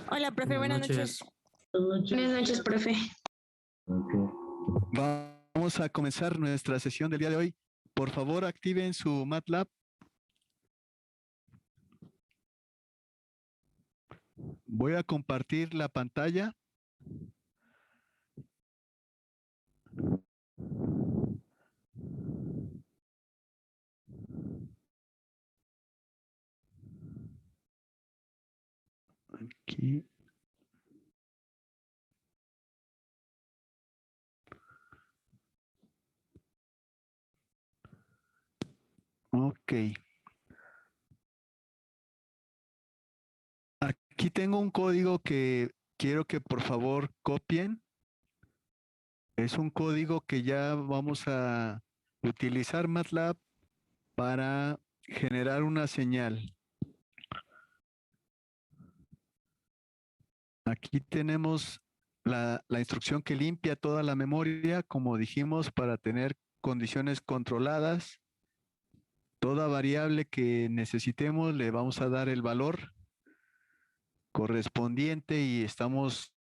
Hola, profe, buenas noches. Buenas noches, profe. Vamos a comenzar nuestra sesión del día de hoy. Por favor, activen su MATLAB. Voy a compartir la pantalla. Aquí. Ok. Aquí tengo un código que quiero que por favor copien. Es un código que ya vamos a utilizar MATLAB para generar una señal. Aquí tenemos la instrucción que limpia toda la memoria, como dijimos, para tener condiciones controladas. Toda variable que necesitemos le vamos a dar el valor correspondiente y estamos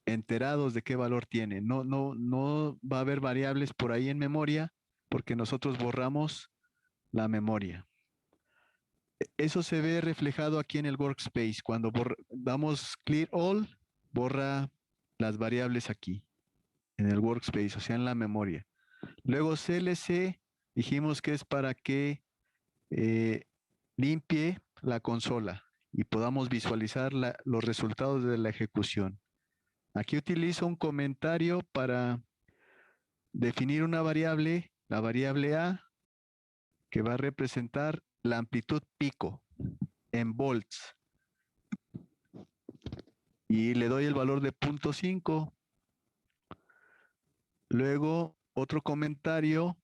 enterados de qué valor tiene. No va a haber variables por ahí en memoria porque nosotros borramos la memoria. Eso se ve reflejado aquí en el workspace. Cuando damos clear all, borra las variables aquí en el workspace, o sea, en la memoria. Luego CLC dijimos que es para que limpie la consola y podamos visualizar los resultados de la ejecución. Aquí utilizo un comentario para definir una variable, la variable A, que va a representar la amplitud pico en volts. Y le doy el valor de 0.5. Luego, otro comentario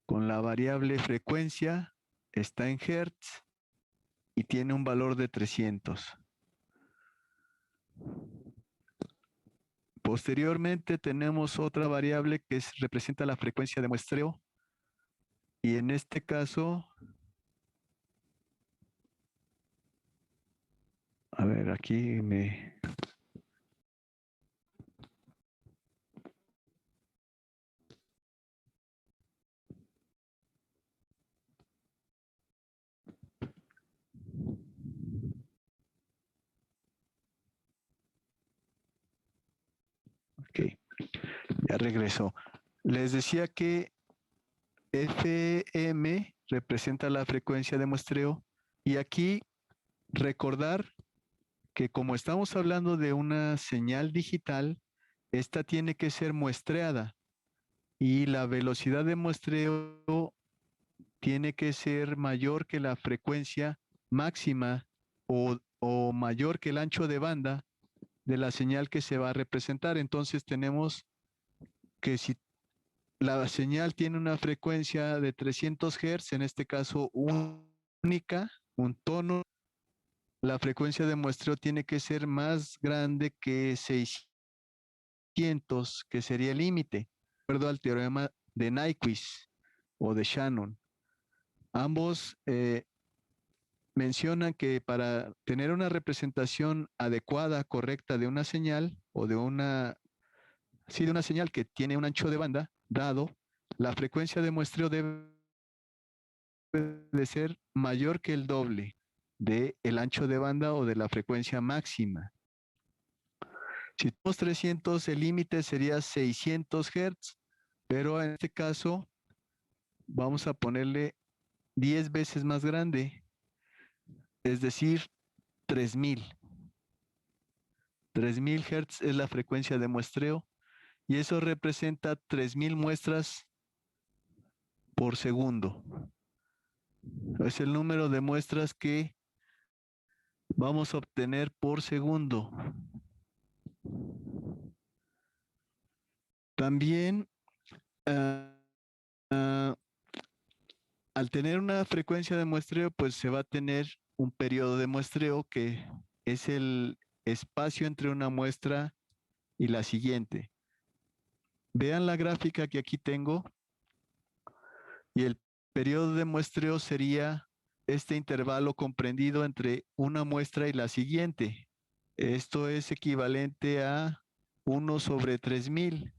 con la variable frecuencia, está en hertz y tiene un valor de 300. Posteriormente tenemos otra variable que representa la frecuencia de muestreo y en este caso, a ver, aquí me... Ok, ya regresó. Les decía que FM representa la frecuencia de muestreo y aquí recordar que como estamos hablando de una señal digital, esta tiene que ser muestreada y la velocidad de muestreo tiene que ser mayor que la frecuencia máxima o mayor que el ancho de banda de la señal que se va a representar. Entonces tenemos que si la señal tiene una frecuencia de 300 Hz, en este caso única, un tono, la frecuencia de muestreo tiene que ser más grande que 600, que sería el límite, de acuerdo al teorema de Nyquist o de Shannon. Ambos mencionan que para tener una representación adecuada, correcta de una señal o de una señal que tiene un ancho de banda dado, la frecuencia de muestreo debe de ser mayor que el doble del ancho de banda o de la frecuencia máxima. Si tenemos 300, el límite sería 600 Hz, pero en este caso vamos a ponerle 10 veces más grande, es decir, 3000. 3000 Hz es la frecuencia de muestreo y eso representa 3000 muestras por segundo. Es el número de muestras que vamos a obtener por segundo. También, al tener una frecuencia de muestreo, pues se va a tener un periodo de muestreo que es el espacio entre una muestra y la siguiente. Vean la gráfica que aquí tengo y el periodo de muestreo sería este intervalo comprendido entre una muestra y la siguiente. Esto es equivalente a 1 sobre 3000.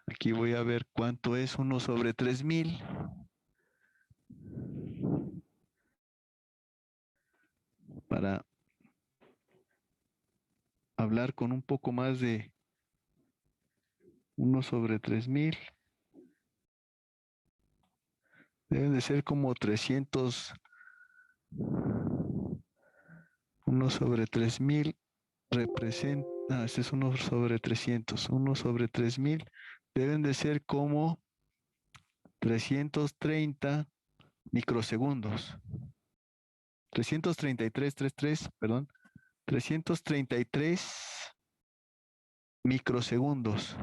Aquí voy a ver cuánto es 1 sobre 3000. Para hablar con un poco más de 1 sobre 3000. Deben de ser como 300. 1 sobre 3000 representa, este es 1 sobre 300. 1 sobre 3000 deben de ser como 330 microsegundos. 333, perdón. 333 microsegundos.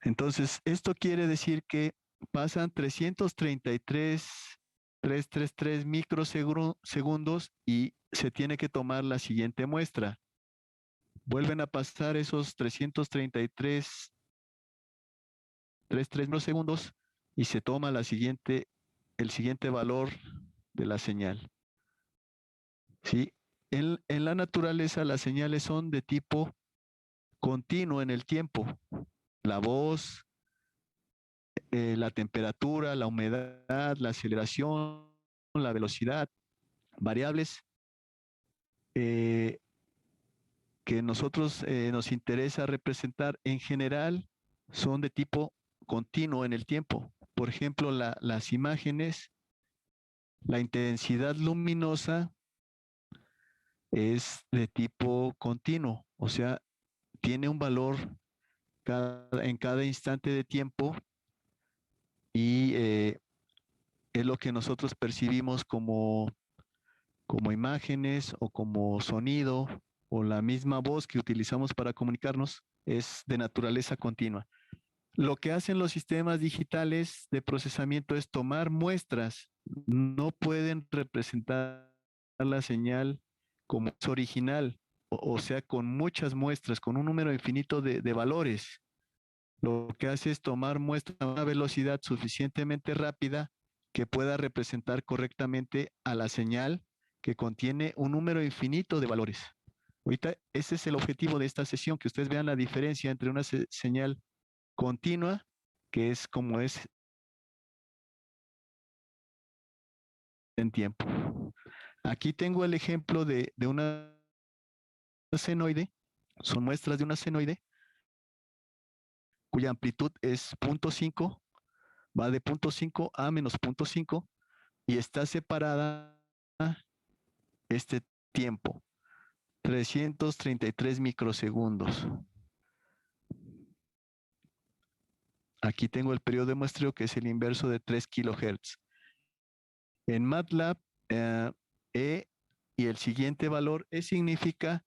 Entonces, esto quiere decir que pasan 333 microsegundos y se tiene que tomar la siguiente muestra. Vuelven a pasar esos 333 microsegundos y se toma el siguiente valor de la señal. ¿Sí? En la naturaleza las señales son de tipo continuo en el tiempo. La voz, la temperatura, la humedad, la aceleración, la velocidad, variables que nosotros nos interesa representar en general son de tipo continuo en el tiempo. Por ejemplo, las imágenes, la intensidad luminosa es de tipo continuo, o sea, tiene un valor en cada instante de tiempo y es lo que nosotros percibimos como imágenes o como sonido o la misma voz que utilizamos para comunicarnos es de naturaleza continua. Lo que hacen los sistemas digitales de procesamiento es tomar muestras. No pueden representar la señal como es original, o sea, con muchas muestras, con un número infinito de valores. Lo que hace es tomar muestras a una velocidad suficientemente rápida que pueda representar correctamente a la señal que contiene un número infinito de valores. Ahorita ese es el objetivo de esta sesión, que ustedes vean la diferencia entre una señal continua, que es como es en tiempo. Aquí tengo el ejemplo de una senoide, son muestras de una senoide cuya amplitud es 0.5, va de 0.5 a menos 0.5 y está separada este tiempo, 333 microsegundos. Aquí tengo el periodo de muestreo que es el inverso de 3 kilohertz. En MATLAB, E y el siguiente valor, E significa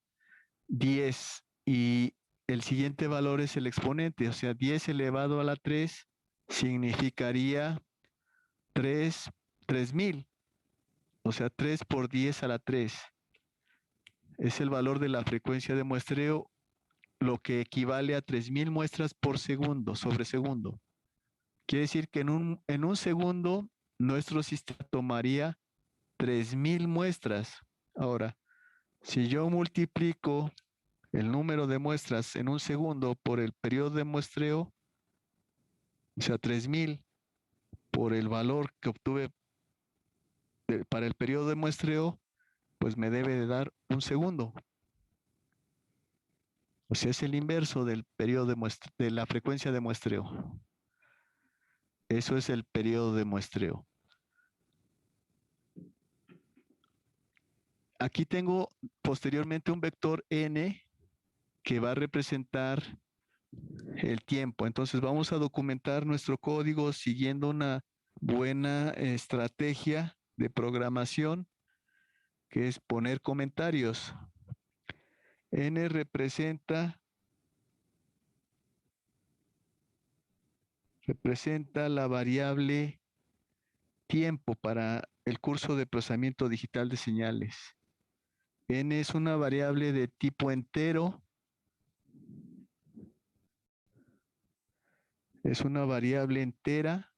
10 y el siguiente valor es el exponente, o sea, 10 elevado a la 3 significaría 3000, o sea, 3 por 10 a la 3. Es el valor de la frecuencia de muestreo, lo que equivale a 3000 muestras por segundo, sobre segundo. Quiere decir que en un segundo nuestro sistema tomaría 3000 muestras. Ahora, si yo multiplico el número de muestras en un segundo por el periodo de muestreo, o sea, 3000 por el valor que obtuve para el periodo de muestreo, pues me debe de dar un segundo. O sea, es el inverso del periodo de la frecuencia de muestreo. Eso es el periodo de muestreo. Aquí tengo posteriormente un vector n que va a representar el tiempo. Entonces vamos a documentar nuestro código siguiendo una buena estrategia de programación, que es poner comentarios. N representa la variable tiempo para el curso de procesamiento digital de señales. N es una variable de tipo entero es una variable entera,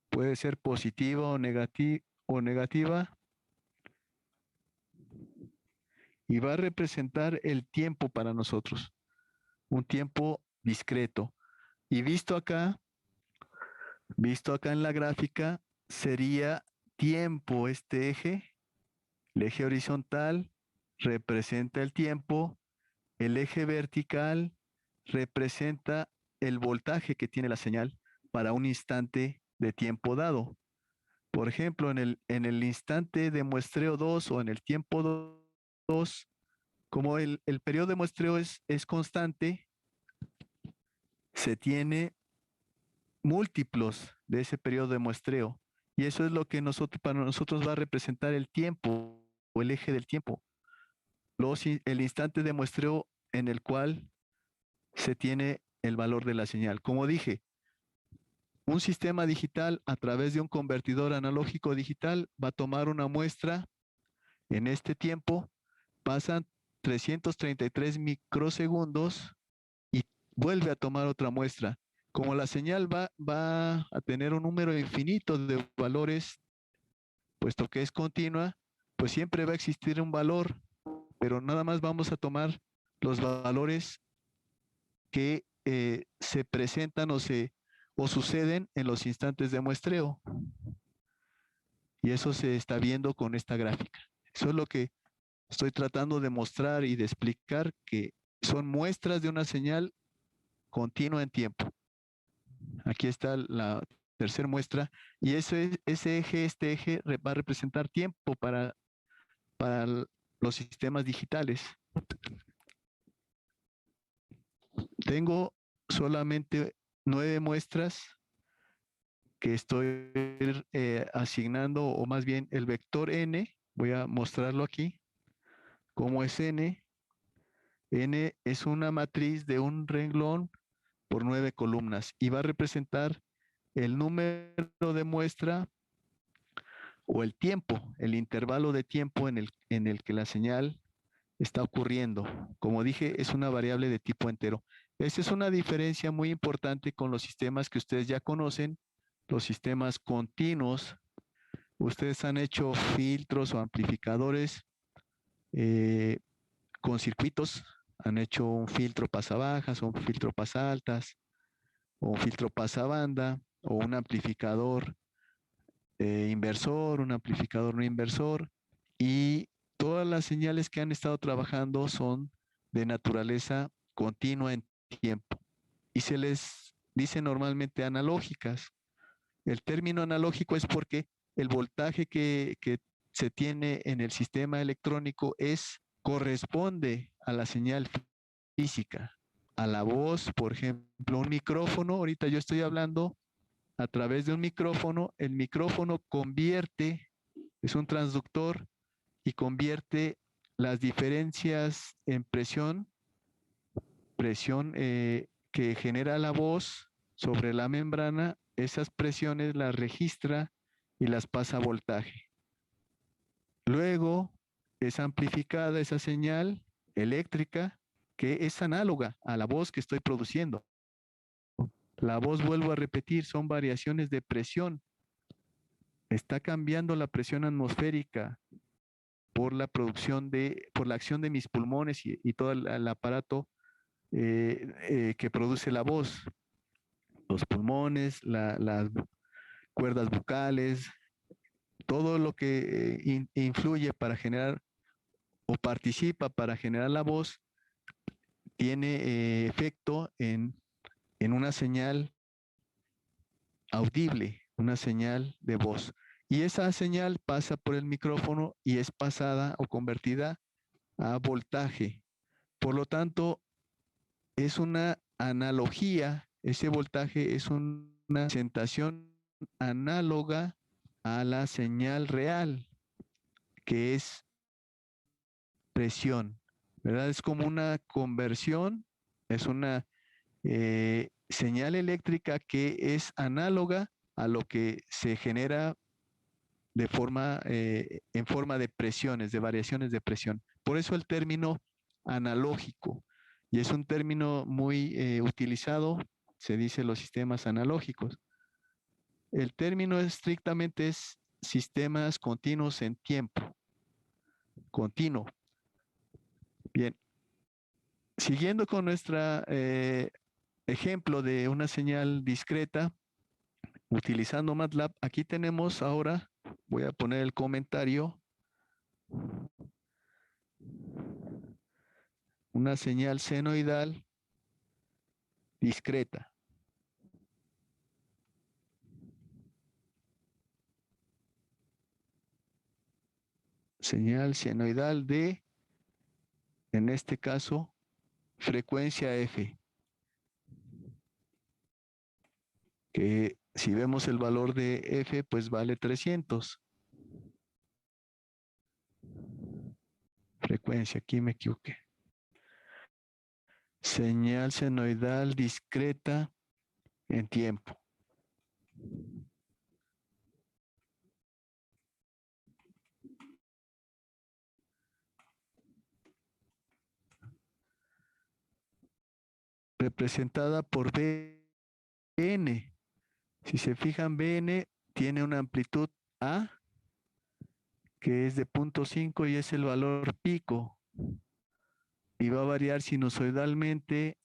puede ser positiva o negativa, y va a representar el tiempo para nosotros, un tiempo discreto. Y visto acá en la gráfica, sería tiempo este eje. El eje horizontal representa el tiempo, el eje vertical representa el voltaje que tiene la señal para un instante de tiempo dado. Por ejemplo, en el instante de muestreo 2 o en el tiempo 2, como el periodo de muestreo es constante, se tiene múltiplos de ese periodo de muestreo. Y eso es lo que para nosotros va a representar el tiempo o el eje del tiempo. El instante de muestreo en el cual se tiene el valor de la señal. Como dije, un sistema digital a través de un convertidor analógico digital va a tomar una muestra en este tiempo, pasan 333 microsegundos y vuelve a tomar otra muestra. Como la señal va a tener un número infinito de valores, puesto que es continua, pues siempre va a existir un valor, pero nada más vamos a tomar los valores que se presentan o suceden en los instantes de muestreo. Y eso se está viendo con esta gráfica. Eso es lo que estoy tratando de mostrar y de explicar, que son muestras de una señal continua en tiempo. Aquí está la tercera muestra y este eje va a representar tiempo para los sistemas digitales. Tengo solamente 9 muestras que estoy asignando, o más bien el vector n, voy a mostrarlo aquí, como es n. N es una matriz de un renglón por 9 columnas y va a representar el número de muestra o el tiempo, el intervalo de tiempo en el que la señal está ocurriendo. Como dije, es una variable de tipo entero. Esa es una diferencia muy importante con los sistemas que ustedes ya conocen, los sistemas continuos. Ustedes han hecho filtros o amplificadores con circuitos, han hecho un filtro pasabajas o un filtro pasaltas o un filtro pasabanda o un amplificador inversor, un amplificador no inversor, y todas las señales que han estado trabajando son de naturaleza continua en tiempo y se les dice normalmente analógicas. El término analógico es porque el voltaje que se tiene en el sistema electrónico corresponde a la señal física, a la voz, por ejemplo, un micrófono. Ahorita yo estoy hablando a través de un micrófono, el micrófono es un transductor y convierte las diferencias en presión que genera la voz sobre la membrana, esas presiones las registra y las pasa a voltaje. Luego es amplificada esa señal eléctrica que es análoga a la voz que estoy produciendo. La voz, vuelvo a repetir, son variaciones de presión. Está cambiando la presión atmosférica por la acción de mis pulmones y todo el aparato que produce la voz. Los pulmones, las cuerdas vocales, todo lo que influye para generar o participa para generar la voz, tiene efecto en una señal audible, una señal de voz. Y esa señal pasa por el micrófono y es pasada o convertida a voltaje. Por lo tanto, es una analogía, ese voltaje es una presentación análoga a la señal real, que es presión, ¿verdad? Es como una conversión, es una señal eléctrica que es análoga a lo que se genera en forma de presiones, de variaciones de presión. Por eso el término analógico, y es un término muy utilizado se dice los sistemas analógicos. El término estrictamente es sistemas continuos en tiempo. Continuo. Bien. Siguiendo con nuestro ejemplo de una señal discreta, utilizando MATLAB, aquí tenemos ahora, voy a poner el comentario, una señal senoidal discreta. Señal senoidal de, en este caso, frecuencia F. Que si vemos el valor de F, pues vale 300. Frecuencia, aquí me equivoqué. Señal senoidal discreta en tiempo. Representada por Bn. Si se fijan, Bn tiene una amplitud A, que es de 0.5 y es el valor pico. Y va a variar sinusoidalmente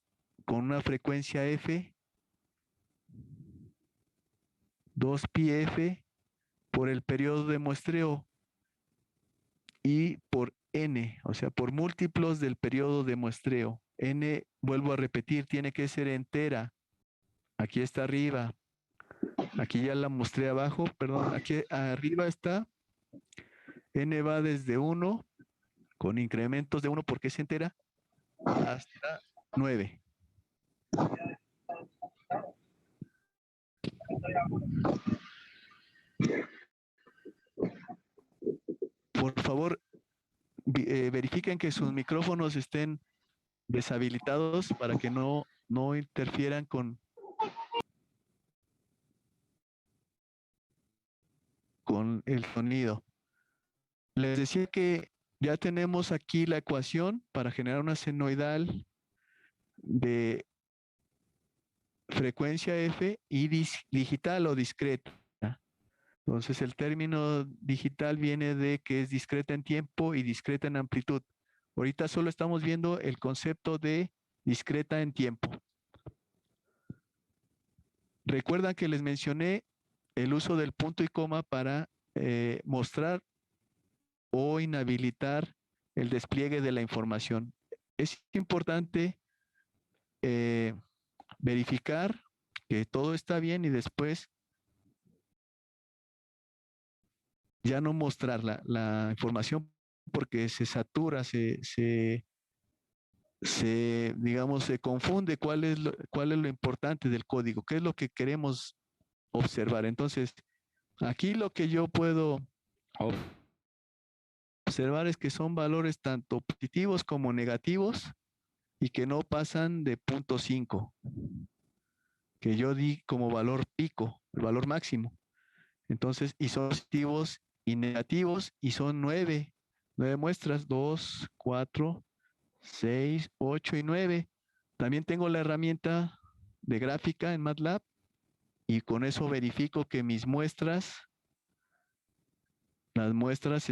con una frecuencia F, 2πf, por el periodo de muestreo y por n, o sea, por múltiplos del periodo de muestreo. N, vuelvo a repetir, tiene que ser entera. Aquí está arriba. Aquí ya la mostré abajo, perdón, aquí arriba está. N va desde 1, con incrementos de 1 porque es entera, hasta 9. Por favor, verifiquen que sus micrófonos estén deshabilitados para que no interfieran con el sonido. Les decía que ya tenemos aquí la ecuación para generar una senoidal de frecuencia F y digital o discreta. Entonces el término digital viene de que es discreta en tiempo y discreta en amplitud. Ahorita solo estamos viendo el concepto de discreta en tiempo. Recuerdan que les mencioné el uso del punto y coma para mostrar o inhabilitar el despliegue de la información. Es importante verificar que todo está bien y después ya no mostrar la información porque se satura, digamos, se confunde cuál es lo importante del código, qué es lo que queremos observar. Entonces, aquí lo que yo puedo observar es que son valores tanto positivos como negativos y que no pasan de 0.5, que yo di como valor pico, el valor máximo. Entonces, y son positivos y negativos y son 9 muestras, 2, 4, 6, 8 y 9. También tengo la herramienta de gráfica en MATLAB y con eso verifico que mis muestras, las muestras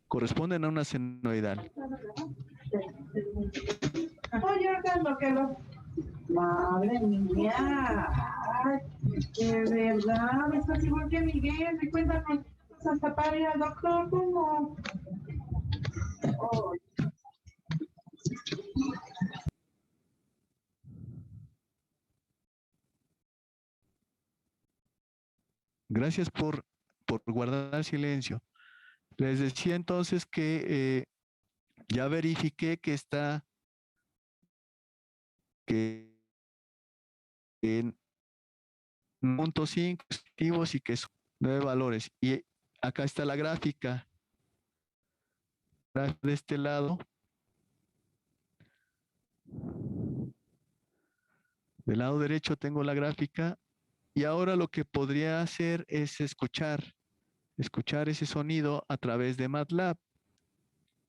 corresponden a una senoidal. Madre mía, ay, de verdad, estás igual que Miguel, me cuentan hasta para ir al doctor, ¿cómo? Oh. Gracias por guardar silencio. Les decía entonces que ya verifiqué que está en 0.5 positivos y que son 9 valores. Y acá está la gráfica. De este lado. Del lado derecho tengo la gráfica. Y ahora lo que podría hacer es escuchar ese sonido a través de MATLAB.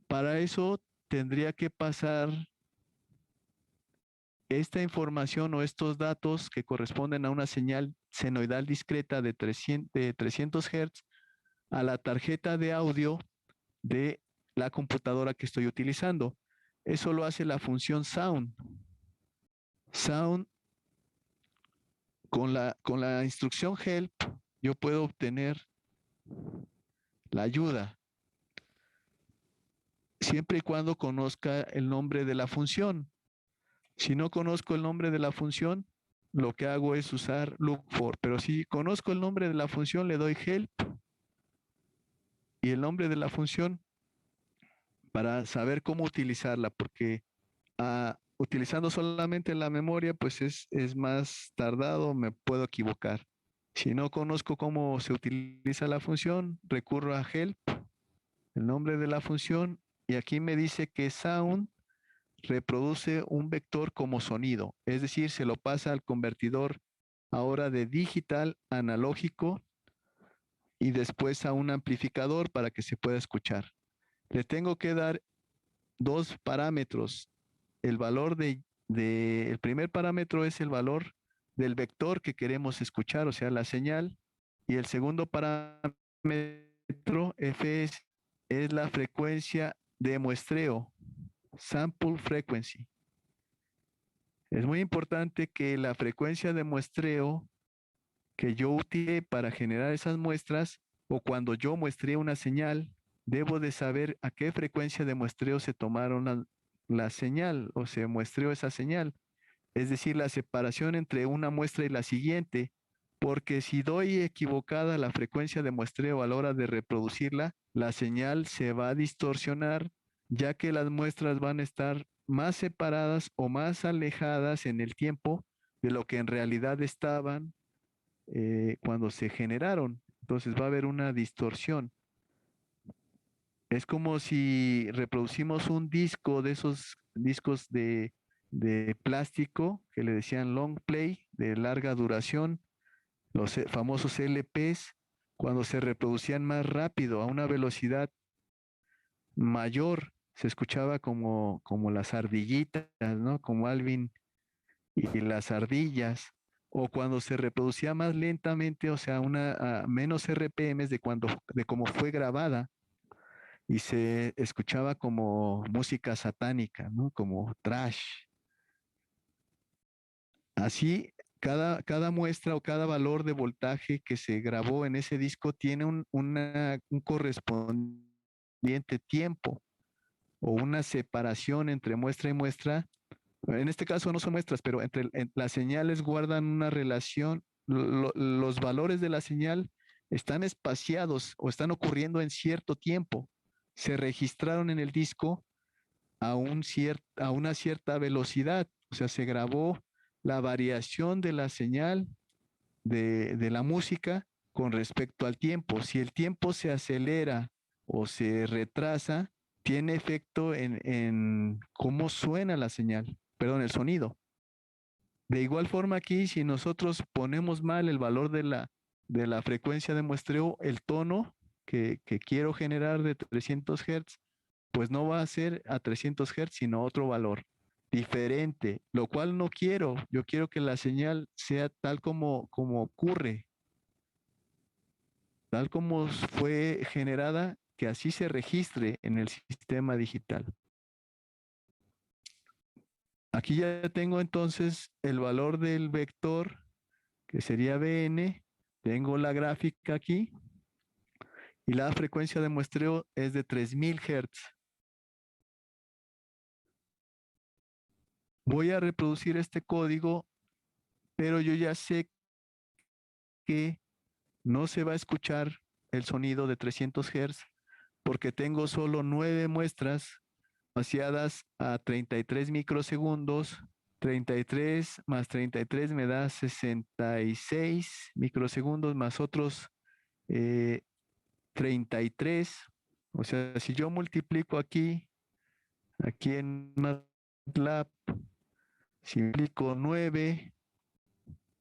Para eso tendría que pasar esta información o estos datos que corresponden a una señal senoidal discreta de 300 Hz a la tarjeta de audio de la computadora que estoy utilizando. Eso lo hace la función sound. Sound, con la instrucción help, yo puedo obtener la ayuda, siempre y cuando conozca el nombre de la función. Si no conozco el nombre de la función, lo que hago es usar look for, pero si conozco el nombre de la función, le doy help y el nombre de la función para saber cómo utilizarla, porque utilizando solamente la memoria, pues es más tardado, me puedo equivocar. Si no conozco cómo se utiliza la función, recurro a help, el nombre de la función, y aquí me dice que sound reproduce un vector como sonido, es decir, se lo pasa al convertidor ahora de digital analógico y después a un amplificador para que se pueda escuchar. Le tengo que dar dos parámetros. El valor el primer parámetro es el valor del vector que queremos escuchar, o sea, la señal, y el segundo parámetro, F, es la frecuencia de muestreo, sample frequency. Es muy importante que la frecuencia de muestreo que yo utilice para generar esas muestras o cuando yo muestré una señal, debo de saber a qué frecuencia de muestreo se tomaron la señal o se muestreó esa señal. Es decir, la separación entre una muestra y la siguiente, porque si doy equivocada la frecuencia de muestreo a la hora de reproducirla, la señal se va a distorsionar, ya que las muestras van a estar más separadas o más alejadas en el tiempo de lo que en realidad estaban cuando se generaron. Entonces va a haber una distorsión. Es como si reproducimos un disco de esos discos de plástico que le decían long play, de larga duración, los famosos LPs, cuando se reproducían más rápido, a una velocidad mayor, se escuchaba como las ardillitas, ¿no? Como Alvin y las ardillas, o cuando se reproducía más lentamente, o sea, a menos RPMs de cómo fue grabada, y se escuchaba como música satánica, ¿no? Como trash. Así, cada muestra o cada valor de voltaje que se grabó en ese disco tiene un correspondiente tiempo o una separación entre muestra y muestra. En este caso no son muestras, pero las señales guardan una relación. Los valores de la señal están espaciados o están ocurriendo en cierto tiempo. Se registraron en el disco a una cierta velocidad, o sea, se grabó la variación de la señal de la música con respecto al tiempo. Si el tiempo se acelera o se retrasa, tiene efecto en cómo suena la señal, perdón, el sonido. De igual forma aquí, si nosotros ponemos mal el valor de la frecuencia de muestreo, el tono que quiero generar de 300 Hz, pues no va a ser a 300 Hz, sino otro valor diferente, lo cual no quiero. Yo quiero que la señal sea tal como ocurre, tal como fue generada, que así se registre en el sistema digital. Aquí ya tengo entonces el valor del vector, que sería Bn. Tengo la gráfica aquí y la frecuencia de muestreo es de 3000 Hz. Voy a reproducir este código, pero yo ya sé que no se va a escuchar el sonido de 300 Hz porque tengo solo 9 muestras vaciadas a 33 microsegundos. 33 más 33 me da 66 microsegundos más otros 33. O sea, si yo multiplico aquí en MATLAB, si multiplico 9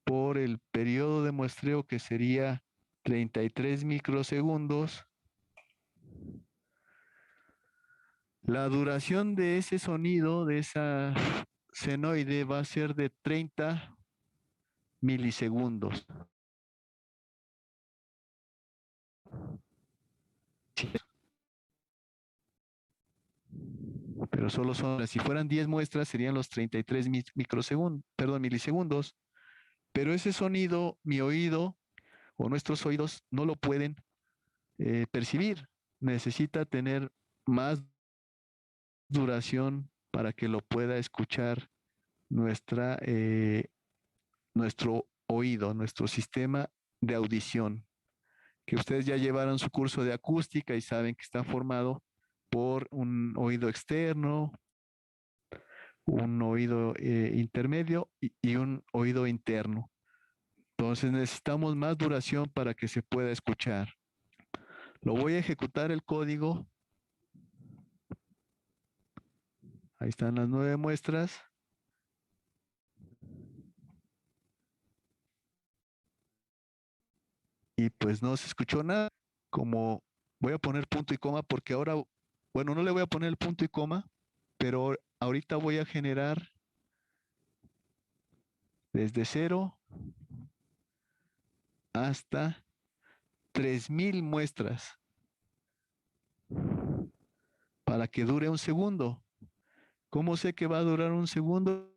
por el periodo de muestreo que sería 33 microsegundos, la duración de ese sonido, de esa senoide va a ser de 30 milisegundos. Pero solo son, si fueran 10 muestras, serían los 33 microsegundos, perdón, milisegundos. Pero ese sonido, mi oído o nuestros oídos no lo pueden percibir. Necesita tener más duración para que lo pueda escuchar nuestro oído, nuestro sistema de audición, que ustedes ya llevaron su curso de acústica y saben que está formado por un oído externo, un oído intermedio y un oído interno. Entonces necesitamos más duración para que se pueda escuchar. Lo voy a ejecutar el código. Ahí están las 9 muestras. Y pues no se escuchó nada. Como voy a poner punto y coma porque ahora, bueno, no le voy a poner el punto y coma, pero ahorita voy a generar desde 0 hasta 3000 muestras para que dure un segundo. ¿Cómo sé que va a durar un segundo?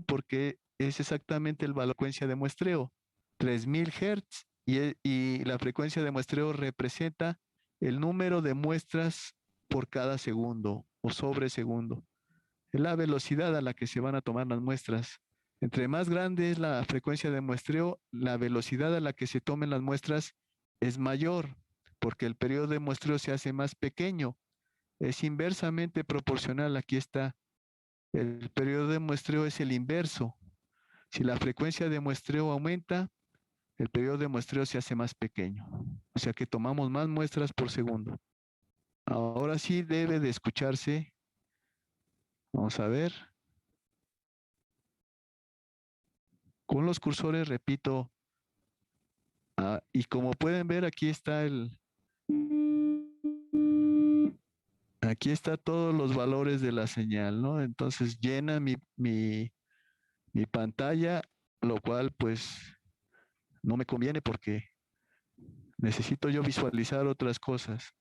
Porque es exactamente el valor de frecuencia de muestreo, 3000 Hz, y la frecuencia de muestreo representa el número de muestras por cada segundo o sobre segundo. Es la velocidad a la que se van a tomar las muestras. Entre más grande es la frecuencia de muestreo, la velocidad a la que se tomen las muestras es mayor, porque el periodo de muestreo se hace más pequeño. Es inversamente proporcional. Aquí está. El periodo de muestreo es el inverso. Si la frecuencia de muestreo aumenta, el periodo de muestreo se hace más pequeño. O sea que tomamos más muestras por segundo. Ahora sí debe de escucharse. Vamos a ver. Con los cursores repito. Y como pueden ver, aquí está aquí está todos los valores de la señal, ¿no? Entonces llena mi pantalla, lo cual pues no me conviene porque necesito yo visualizar otras cosas.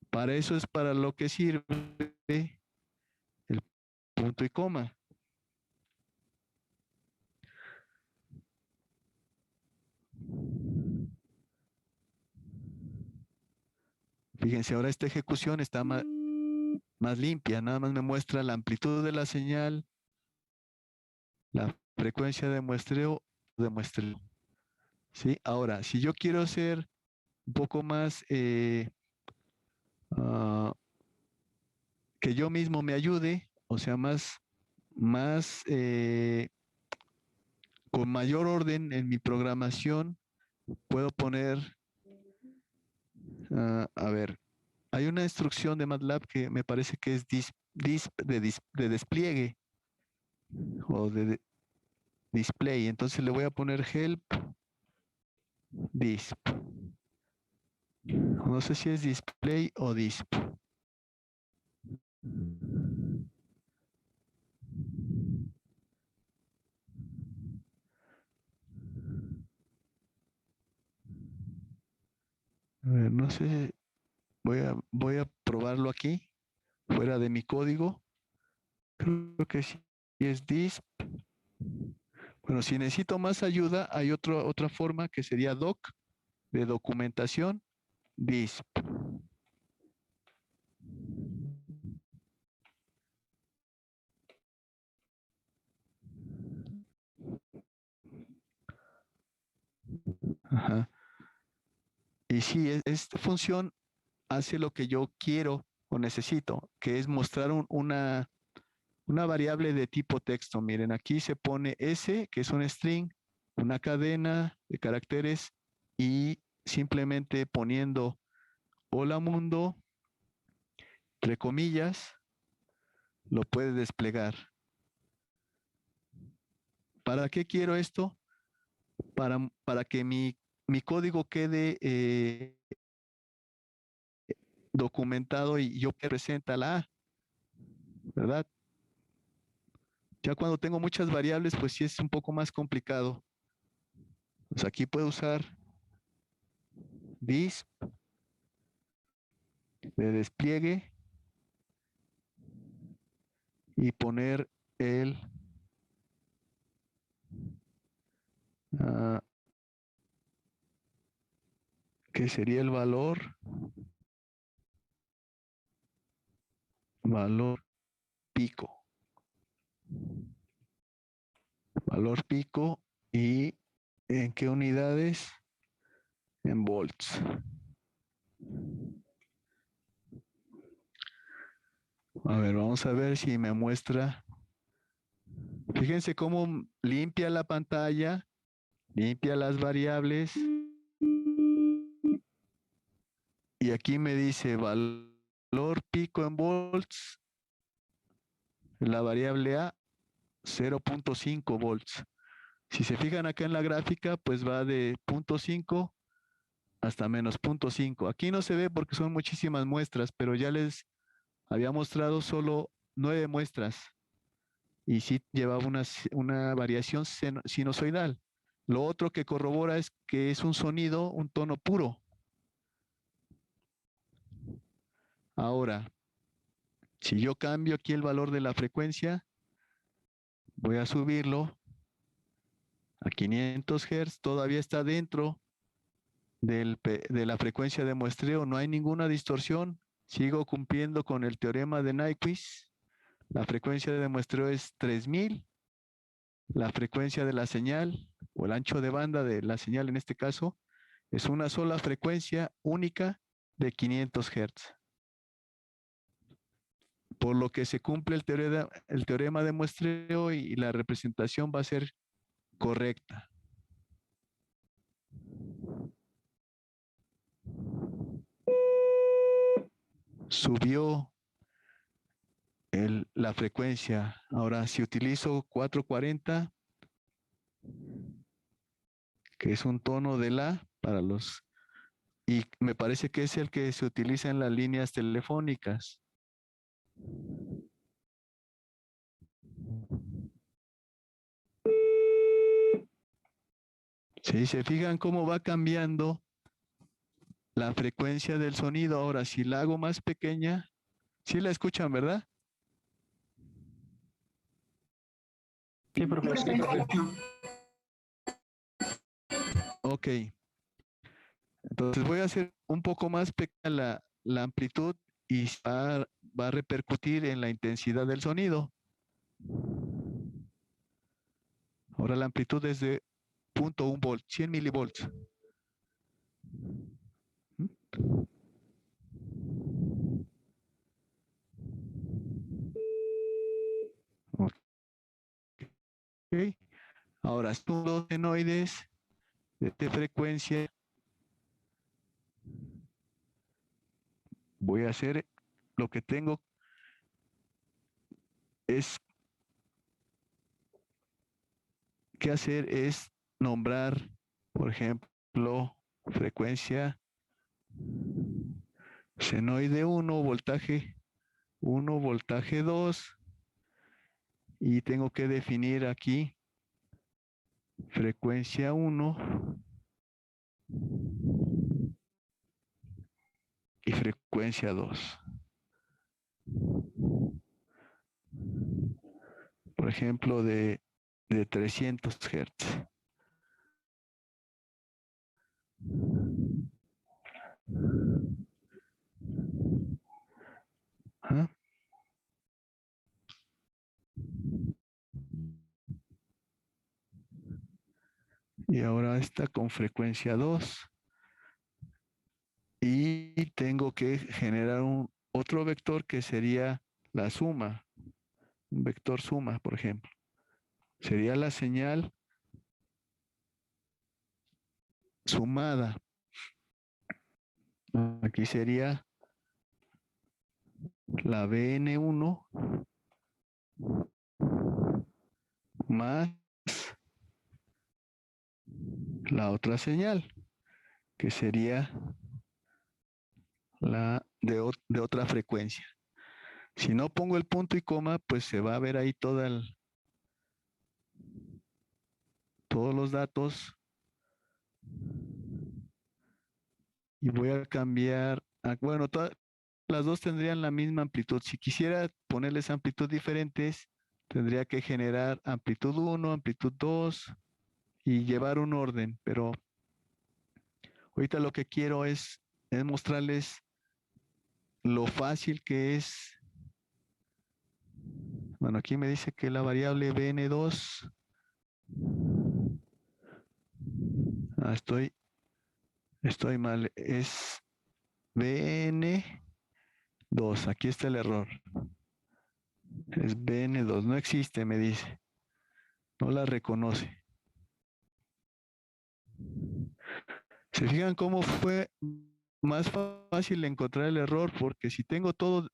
Para eso es para lo que sirve el punto y coma. Fíjense, ahora esta ejecución está más limpia, nada más me muestra la amplitud de la señal, la frecuencia de muestreo. ¿Sí? Ahora, si yo quiero ser un poco más que yo mismo me ayude, o sea, con mayor orden en mi programación, puedo poner, a ver, hay una instrucción de MATLAB que me parece que es de despliegue o de display. Entonces le voy a poner help disp. No sé si es display o disp. A ver, no sé, voy a probarlo aquí, fuera de mi código. Creo que sí es disp. Bueno, si necesito más ayuda, hay otra forma que sería doc, de documentación, disp. Ajá. Y sí, esta función hace lo que yo quiero o necesito, que es mostrar una variable de tipo texto. Miren, aquí se pone S, que es un string, una cadena de caracteres y simplemente poniendo hola mundo, entre comillas, lo puede desplegar. ¿Para qué quiero esto? Para que mi código quede documentado y yo presenta la A, ¿verdad? Ya cuando tengo muchas variables, pues sí es un poco más complicado. Pues aquí puedo usar disp de despliegue y poner el que sería el valor pico. Valor pico y ¿en qué unidades? En volts. A ver, vamos a ver si me muestra. Fíjense cómo limpia la pantalla, limpia las variables. Y aquí me dice valor pico en volts, la variable A, 0.5 volts. Si se fijan acá en la gráfica, pues va de 0.5 hasta menos 0.5. Aquí no se ve porque son muchísimas muestras, pero ya les había mostrado solo 9 muestras y sí llevaba una variación sinusoidal. Lo otro que corrobora es que es un sonido, un tono puro. Ahora, si yo cambio aquí el valor de la frecuencia, voy a subirlo a 500 Hz, todavía está dentro de la frecuencia de muestreo, no hay ninguna distorsión, sigo cumpliendo con el teorema de Nyquist, la frecuencia de muestreo es 3000, la frecuencia de la señal o el ancho de banda de la señal en este caso es una sola frecuencia única de 500 Hz. Por lo que se cumple el teorema de muestreo y la representación va a ser correcta. Subió la frecuencia. Ahora, si utilizo 440, que es un tono de la para los... Y me parece que es el que se utiliza en las líneas telefónicas. Si se fijan cómo va cambiando la frecuencia del sonido. Ahora, si la hago más pequeña, sí la escuchan, ¿verdad? Sí, profesor. Ok. Entonces voy a hacer un poco más pequeña la amplitud y va a repercutir en la intensidad del sonido. Ahora la amplitud es de 0.1 volt, 100 milivolts. Ok. Ahora, son dos senoides de frecuencia. Voy a hacer lo que tengo es que hacer es nombrar, por ejemplo, frecuencia senoide 1, voltaje 1, voltaje 2, y tengo que definir aquí frecuencia 1 y frecuencia 2. Por ejemplo, de 300 Hz. ¿Ah? Y ahora está con frecuencia 2. Y tengo que generar otro vector que sería la suma. Un vector suma, por ejemplo. Sería la señal sumada. Aquí sería la BN1 más la otra señal, que sería la de otra frecuencia. Si no pongo el punto y coma, pues se va a ver ahí toda todos los datos y voy a cambiar, bueno, las dos tendrían la misma amplitud. Si quisiera ponerles amplitud diferentes, tendría que generar amplitud 1, amplitud 2 y llevar un orden, pero ahorita lo que quiero es mostrarles lo fácil que es. Bueno, aquí me dice que la variable bn2, estoy mal, es bn2, aquí está el error, es bn2, no existe, me dice, no la reconoce. ¿Se fijan cómo fue más fácil encontrar el error? Porque si tengo todo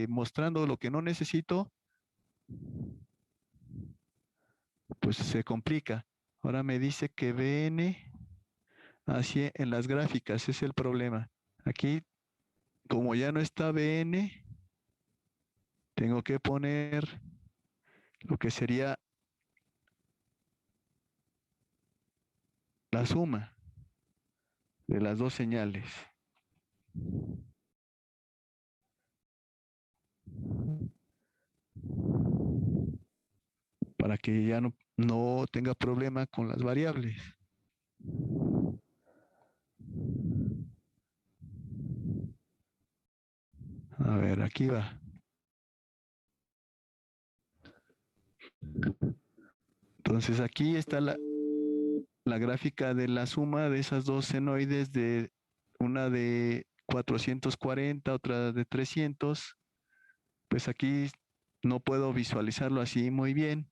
mostrando lo que no necesito, pues se complica. Ahora me dice que bn, así en las gráficas, es el problema. Aquí, como ya no está bn, tengo que poner lo que sería la suma de las dos señales. Para que ya no tenga problema con las variables. A ver, aquí va. Entonces aquí está la gráfica de la suma de esas dos senoides, de una de 440, otra de 300. Pues aquí no puedo visualizarlo así muy bien.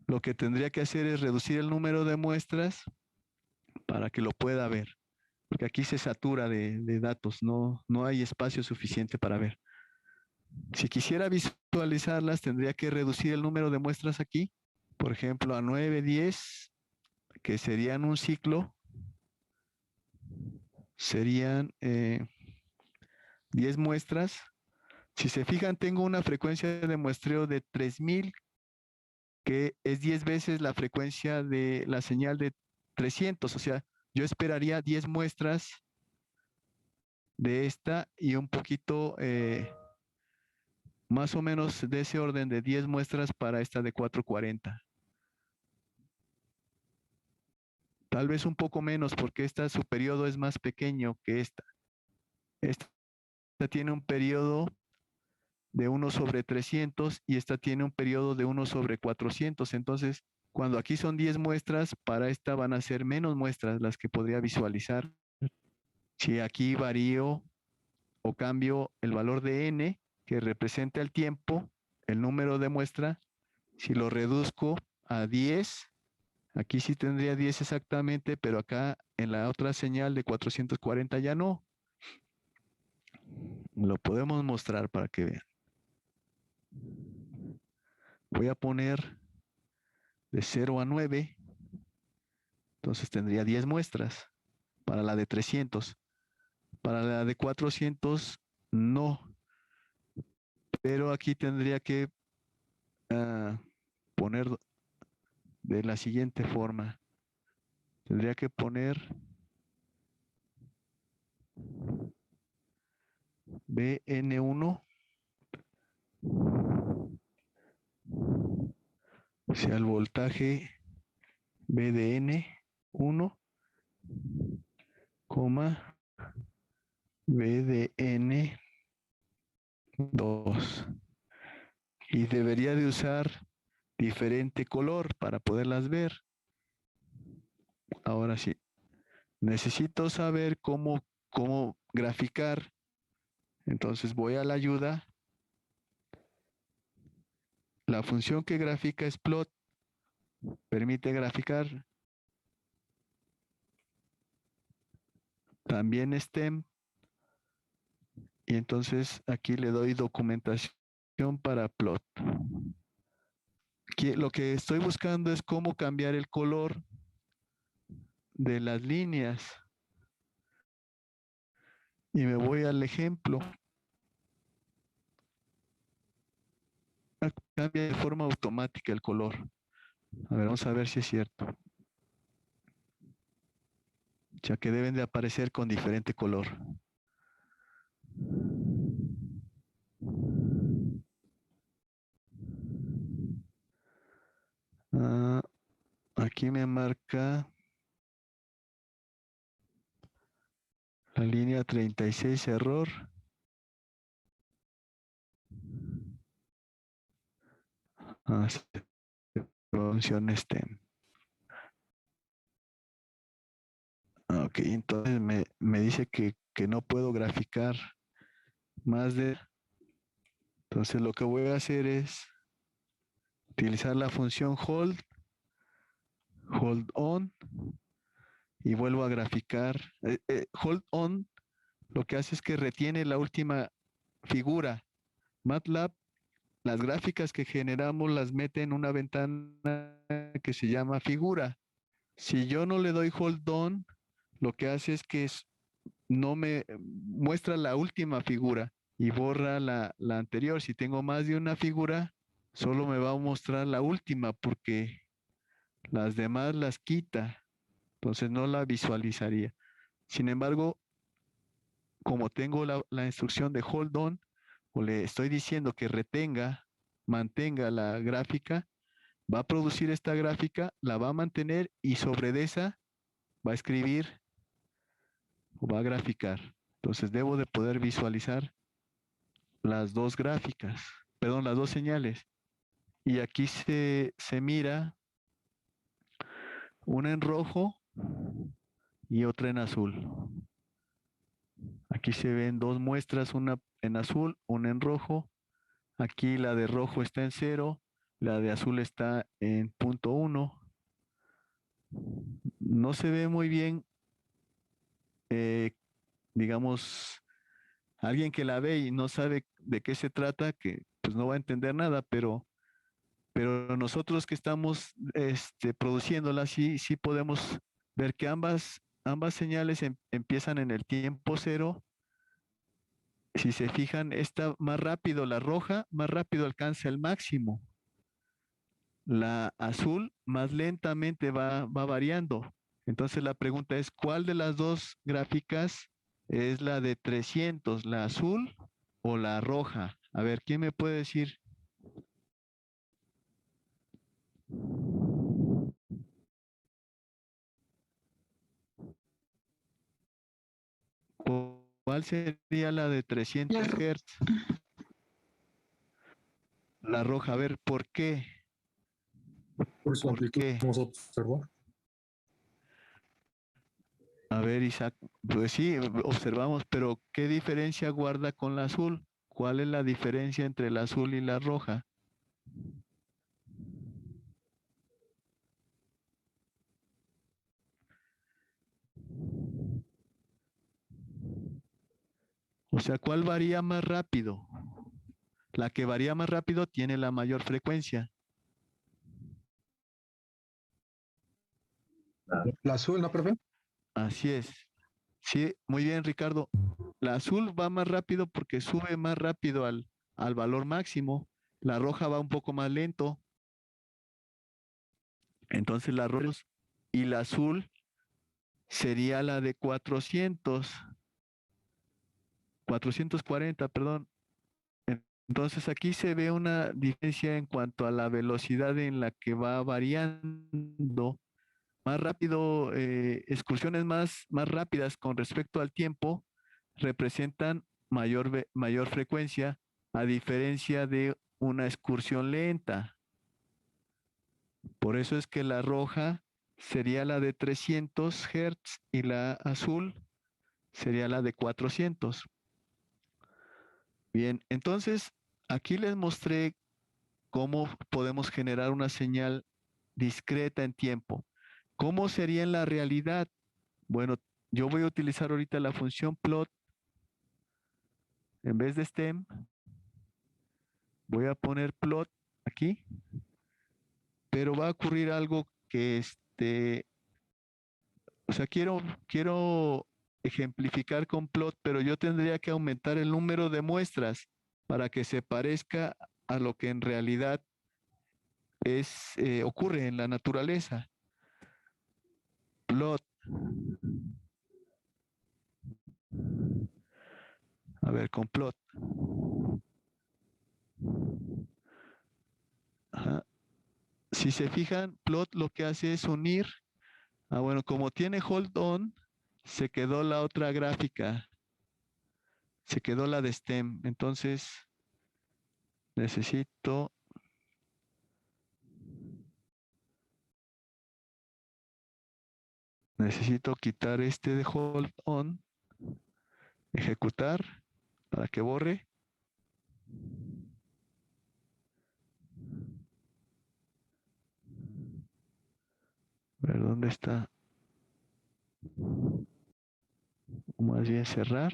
Lo que tendría que hacer es reducir el número de muestras para que lo pueda ver, porque aquí se satura de datos, no hay espacio suficiente para ver. Si quisiera visualizarlas, tendría que reducir el número de muestras aquí, por ejemplo, a 9, 10, que serían un ciclo, serían 10 muestras. Si se fijan, tengo una frecuencia de muestreo de 3000, que es 10 veces la frecuencia de la señal de 300. O sea, yo esperaría 10 muestras de esta y un poquito, más o menos de ese orden, de 10 muestras para esta de 440. Tal vez un poco menos porque su periodo es más pequeño que esta. Esta tiene un periodo de 1/300 y esta tiene un periodo de 1/400. Entonces, cuando aquí son 10 muestras, para esta van a ser menos muestras las que podría visualizar. Si aquí varío o cambio el valor de n, que representa el tiempo, el número de muestra, si lo reduzco a 10, aquí sí tendría 10 exactamente, pero acá en la otra señal de 440 ya no. Lo podemos mostrar para que vean. Voy a poner de 0 a 9, entonces tendría 10 muestras para la de 300. Para la de 400 no, pero aquí tendría que poner de la siguiente forma. Tendría que poner BN1, o sea, el voltaje BDN1, BDN2. Y debería de usar diferente color para poderlas ver. Ahora sí, necesito saber cómo graficar. Entonces voy a la ayuda. La función que grafica es plot. Permite graficar. También stem. Y entonces aquí le doy documentación para plot. Lo que estoy buscando es cómo cambiar el color de las líneas. Y me voy al ejemplo. Cambia de forma automática el color. A ver, vamos a ver si es cierto. Ya que deben de aparecer con diferente color. Ah, aquí me marca la línea 36 error. Ah, sí, funciona STEM. Ok, entonces me dice que no puedo graficar más de... Entonces lo que voy a hacer es utilizar la función hold on, y vuelvo a graficar. Hold on lo que hace es que retiene la última figura. MATLAB, las gráficas que generamos las mete en una ventana que se llama figura. Si yo no le doy hold on, lo que hace es que no me muestra la última figura y borra la anterior. Si tengo más de una figura, solo me va a mostrar la última porque las demás las quita. Entonces no la visualizaría. Sin embargo, como tengo la instrucción de hold on, o le estoy diciendo que retenga, mantenga la gráfica, va a producir esta gráfica, la va a mantener y sobre de esa va a escribir o va a graficar. Entonces debo de poder visualizar las dos gráficas, perdón, las dos señales. Y aquí se mira una en rojo y otra en azul. Aquí se ven dos muestras, una en azul, una en rojo. Aquí la de rojo está en 0, la de azul está en punto 1. No se ve muy bien, eh, digamos, alguien que la ve y no sabe de qué se trata, que pues no va a entender nada, pero nosotros que estamos produciéndola, sí podemos ver que ambas señales empiezan en el tiempo 0. Si se fijan, esta más rápido, la roja, más rápido alcanza el máximo. La azul más lentamente va variando. Entonces la pregunta es, ¿cuál de las dos gráficas es la de 300, la azul o la roja? A ver, ¿quién me puede decir cuál sería la de 300 Hz? La roja, a ver, ¿por qué? Por su ¿Por amplitud, qué? vamos a observar. A ver, Isaac, pues sí, observamos, pero ¿qué diferencia guarda con la azul? ¿Cuál es la diferencia entre la azul y la roja? O sea, ¿cuál varía más rápido? La que varía más rápido tiene la mayor frecuencia. La azul, ¿no, profe? Así es. Sí, muy bien, Ricardo. La azul va más rápido porque sube más rápido al valor máximo. La roja va un poco más lento. Entonces la roja y la azul sería la de 440, perdón. Entonces aquí se ve una diferencia en cuanto a la velocidad en la que va variando. Más rápido, excursiones más rápidas con respecto al tiempo representan mayor frecuencia, a diferencia de una excursión lenta. Por eso es que la roja sería la de 300 Hz y la azul sería la de 400. Bien, entonces aquí les mostré cómo podemos generar una señal discreta en tiempo. ¿Cómo sería en la realidad? Bueno, yo voy a utilizar ahorita la función plot en vez de stem. Voy a poner plot aquí, pero va a ocurrir algo que o sea, quiero ejemplificar con plot, pero yo tendría que aumentar el número de muestras para que se parezca a lo que en realidad ocurre en la naturaleza. Plot. A ver, con plot. Ajá. Si se fijan, plot lo que hace es unir. Bueno, como tiene hold on, se quedó la otra gráfica. Se quedó la de stem. Entonces, necesito quitar este de hold on, ejecutar para que borre. A ver, ¿dónde está? O más bien cerrar.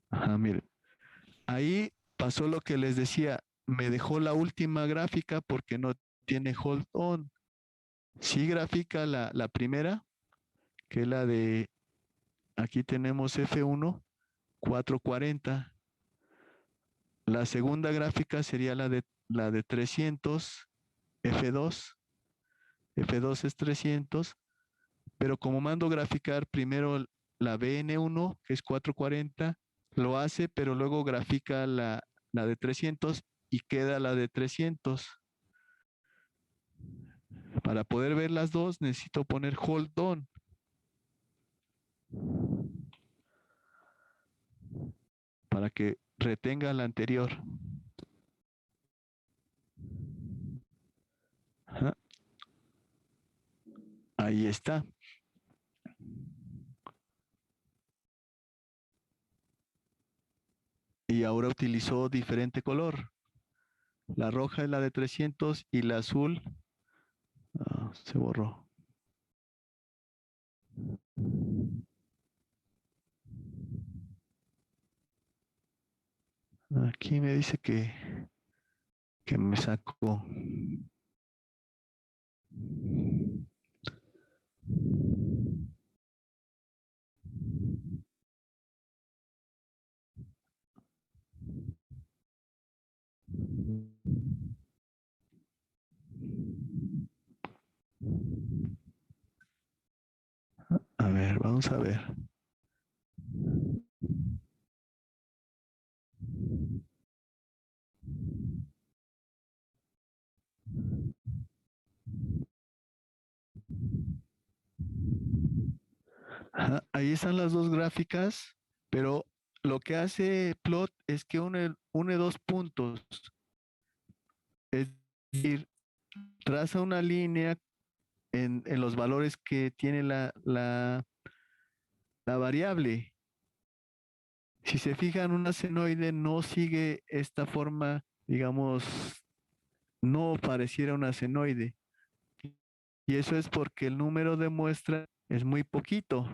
Ajá, miren. Ahí pasó lo que les decía. Me dejó la última gráfica porque no tiene hold on. Sí grafica la primera, que es la de, aquí tenemos F1, 440. La segunda gráfica sería la de 300, F2. F2 es 300, pero como mando graficar primero la BN1, que es 440, lo hace, pero luego grafica la de 300 y queda la de 300. Para poder ver las dos necesito poner hold on. Para que retenga la anterior. Ajá. Ahí está. Y ahora utilizó diferente color. La roja es la de 300 y la azul se borró. Aquí me dice que me sacó. A ver, vamos a ver. Ajá, ahí están las dos gráficas, pero lo que hace plot es que une dos puntos. Es decir, traza una línea en los valores que tiene la variable. Si se fijan, una senoide no sigue esta forma, digamos, no pareciera una senoide. Y eso es porque el número de muestras es muy poquito.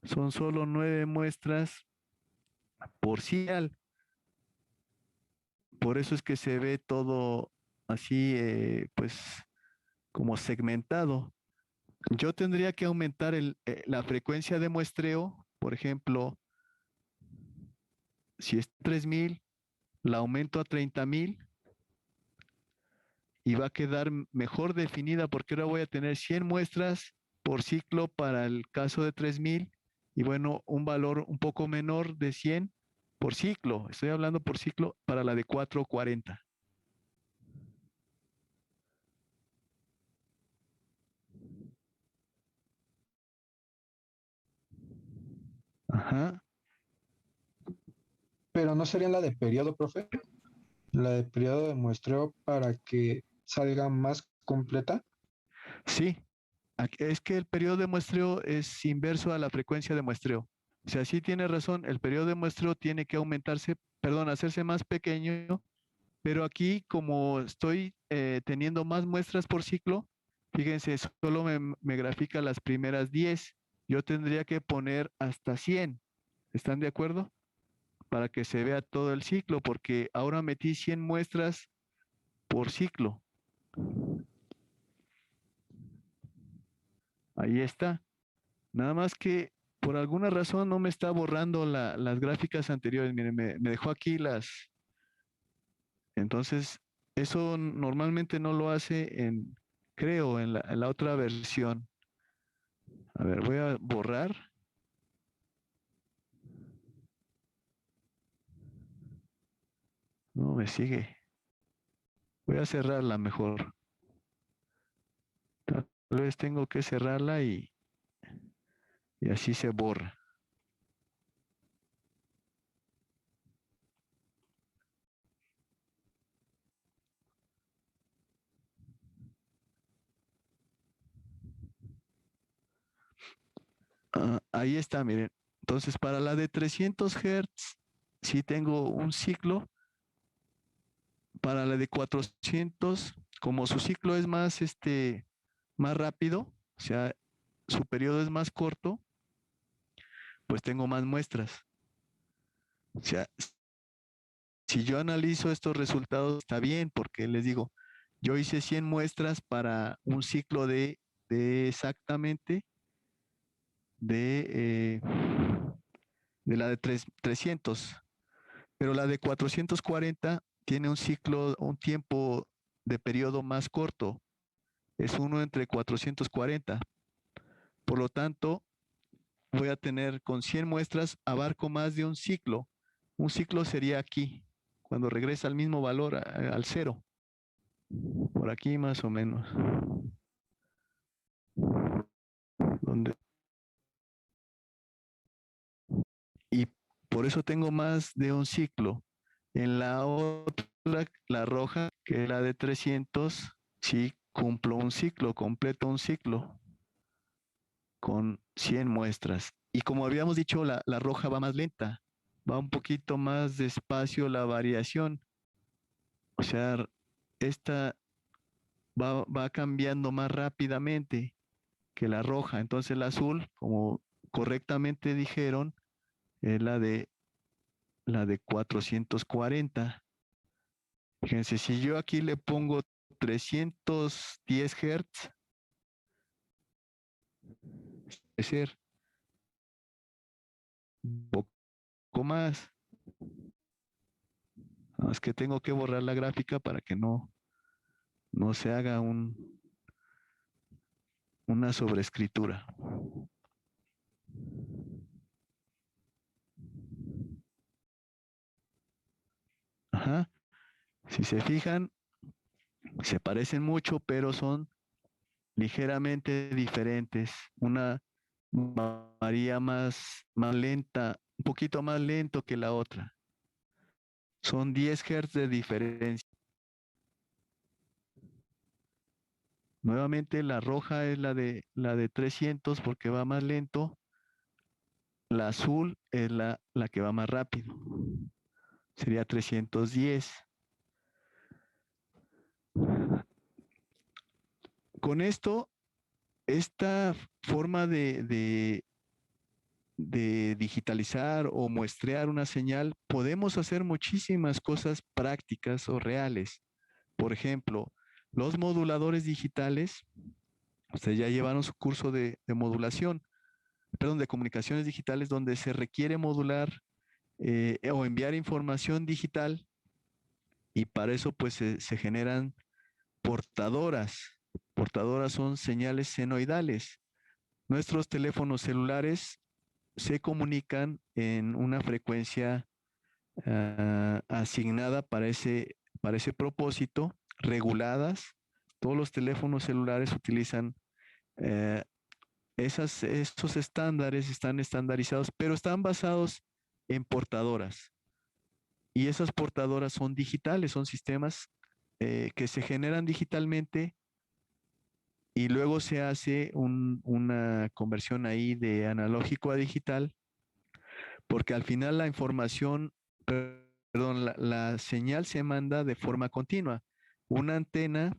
Son solo 9 muestras por serial. Por eso es que se ve todo así, pues, como segmentado. Yo tendría que aumentar la frecuencia de muestreo, por ejemplo, si es 3000, la aumento a 30,000 y va a quedar mejor definida porque ahora voy a tener 100 muestras por ciclo para el caso de 3000 y bueno, un valor un poco menor de 100 por ciclo. Estoy hablando por ciclo para la de 440. Ajá. Pero no sería la de periodo, profe. La de periodo de muestreo para que salga más completa. Sí, es que el periodo de muestreo es inverso a la frecuencia de muestreo. O sea, sí tiene razón, el periodo de muestreo tiene que aumentarse, perdón, hacerse más pequeño, pero aquí como estoy teniendo más muestras por ciclo, fíjense, solo me grafica las primeras 10. Yo tendría que poner hasta 100. ¿Están de acuerdo? Para que se vea todo el ciclo, porque ahora metí 100 muestras por ciclo. Ahí está. Nada más que por alguna razón no me está borrando las gráficas anteriores. Miren, me dejó aquí las. Entonces, eso normalmente no lo hace creo, en la otra versión. A ver, voy a borrar. No me sigue. Voy a cerrarla mejor. Tal vez tengo que cerrarla y así se borra. Ahí está, miren. Entonces, para la de 300 Hz, sí tengo un ciclo. Para la de 400, como su ciclo es más rápido, o sea, su periodo es más corto, pues tengo más muestras. O sea, si yo analizo estos resultados, está bien, porque les digo, yo hice 100 muestras para un ciclo de exactamente de, eh, de la de 300, pero la de 440 tiene un ciclo, un tiempo de periodo más corto, es uno entre 440. Por lo tanto, voy a tener con 100 muestras, abarco más de un ciclo. Un ciclo sería aquí, cuando regresa al mismo valor, al cero. Por aquí más o menos. Donde, y por eso tengo más de un ciclo. En la otra, la roja, que es la de 300, sí cumplo un ciclo, completo un ciclo con 100 muestras. Y como habíamos dicho, la roja va más lenta, va un poquito más despacio la variación. O sea, esta va cambiando más rápidamente que la roja. Entonces la azul, como correctamente dijeron, es la de 440. Fíjense, si yo aquí le pongo 310 Hz, es ser un poco más. No, es que tengo que borrar la gráfica para que no se haga una sobreescritura. Ajá. Si se fijan, se parecen mucho, pero son ligeramente diferentes. Una varía más lenta, un poquito más lento que la otra. Son 10 Hz de diferencia. Nuevamente la roja es la de 300 porque va más lento. La azul es la que va más rápido. Sería 310. Con esto, esta forma de digitalizar o muestrear una señal, podemos hacer muchísimas cosas prácticas o reales. Por ejemplo, los moduladores digitales, ustedes ya llevaron su curso de modulación, perdón, de comunicaciones digitales, donde se requiere modular o enviar información digital, y para eso pues se generan portadoras. Portadoras son señales senoidales. Nuestros teléfonos celulares se comunican en una frecuencia asignada para ese propósito, reguladas. Todos los teléfonos celulares utilizan eh, esos estándares, están estandarizados, pero están basados en portadoras. Y esas portadoras son digitales, son sistemas que se generan digitalmente y luego se hace una conversión ahí de analógico a digital, porque al final la información, perdón, la señal se manda de forma continua. Una antena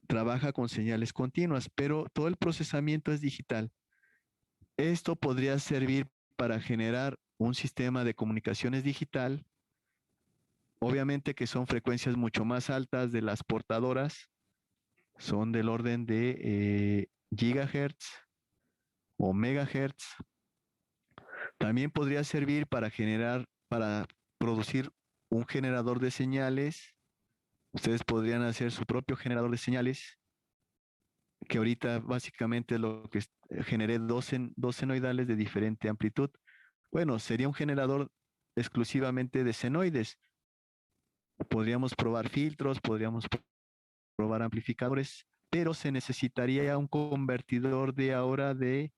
trabaja con señales continuas, pero todo el procesamiento es digital. Esto podría servir para generar un sistema de comunicaciones digital, obviamente que son frecuencias mucho más altas de las portadoras, son del orden de gigahertz o megahertz. También podría servir para producir un generador de señales. Ustedes podrían hacer su propio generador de señales, que ahorita básicamente lo que generé dos senoidales de diferente amplitud. Bueno, sería un generador exclusivamente de senoides. Podríamos probar filtros, podríamos probar amplificadores, pero se necesitaría un convertidor de ahora de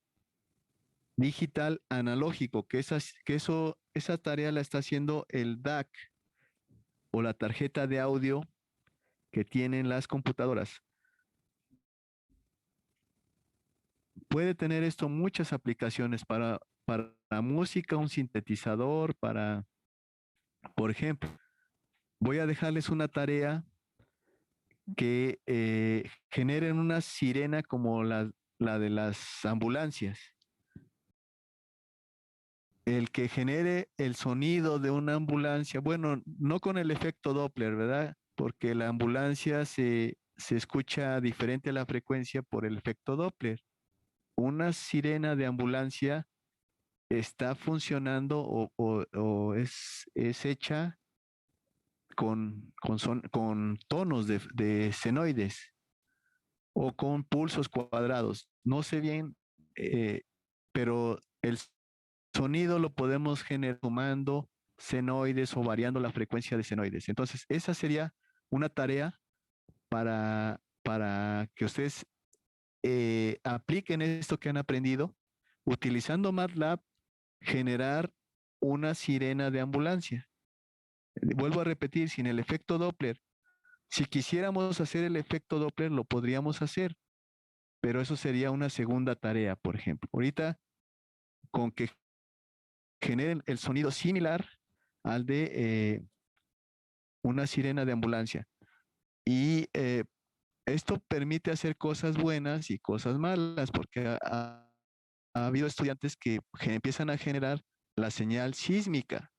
digital analógico, esa tarea la está haciendo el DAC o la tarjeta de audio que tienen las computadoras. Puede tener esto muchas aplicaciones para la música, un sintetizador, por ejemplo, voy a dejarles una tarea que generen una sirena como la de las ambulancias. El que genere el sonido de una ambulancia, bueno, no con el efecto Doppler, ¿verdad? Porque la ambulancia se escucha diferente a la frecuencia por el efecto Doppler. Una sirena de ambulancia está funcionando o es hecha con tonos de senoides o con pulsos cuadrados. No sé bien, pero el sonido lo podemos generar sumando senoides o variando la frecuencia de senoides. Entonces, esa sería una tarea para que ustedes apliquen esto que han aprendido, utilizando MATLAB, generar una sirena de ambulancia. Vuelvo a repetir, sin el efecto Doppler. Si quisiéramos hacer el efecto Doppler, lo podríamos hacer, pero eso sería una segunda tarea, por ejemplo. Ahorita, con que generen el sonido similar al de una sirena de ambulancia. Y esto permite hacer cosas buenas y cosas malas, porque ha habido estudiantes que empiezan a generar la señal sísmica.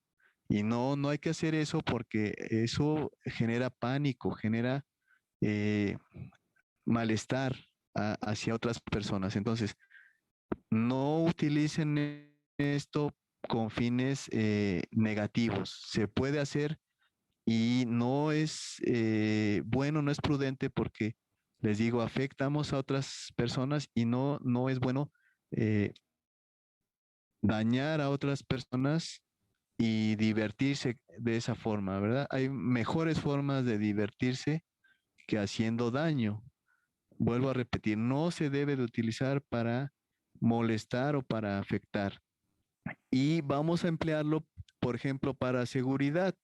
Y no hay que hacer eso porque eso genera pánico, genera malestar hacia otras personas. Entonces, no utilicen esto con fines negativos. Se puede hacer y no es bueno, no es prudente porque, les digo, afectamos a otras personas y no es bueno dañar a otras personas y divertirse de esa forma, ¿verdad? Hay mejores formas de divertirse que haciendo daño. Vuelvo a repetir, no se debe de utilizar para molestar o para afectar. Y vamos a emplearlo, por ejemplo, para seguridad.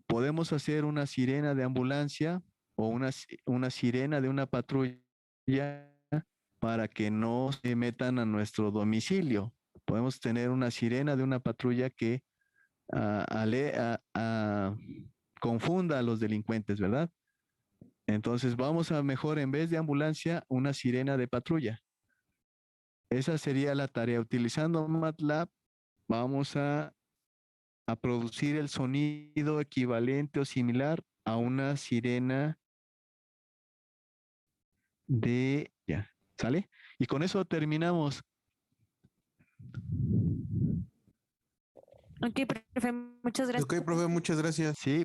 Podemos hacer una sirena de ambulancia o una sirena de una patrulla para que no se metan a nuestro domicilio. Podemos tener una sirena de una patrulla que confunda a los delincuentes, ¿verdad? Entonces vamos a mejor, en vez de ambulancia, una sirena de patrulla. Esa sería la tarea. Utilizando MATLAB, vamos a producir el sonido equivalente o similar a una sirena ya, ¿sale? Y con eso terminamos. Ok, profe, muchas gracias. Ok, profe, muchas gracias. Sí,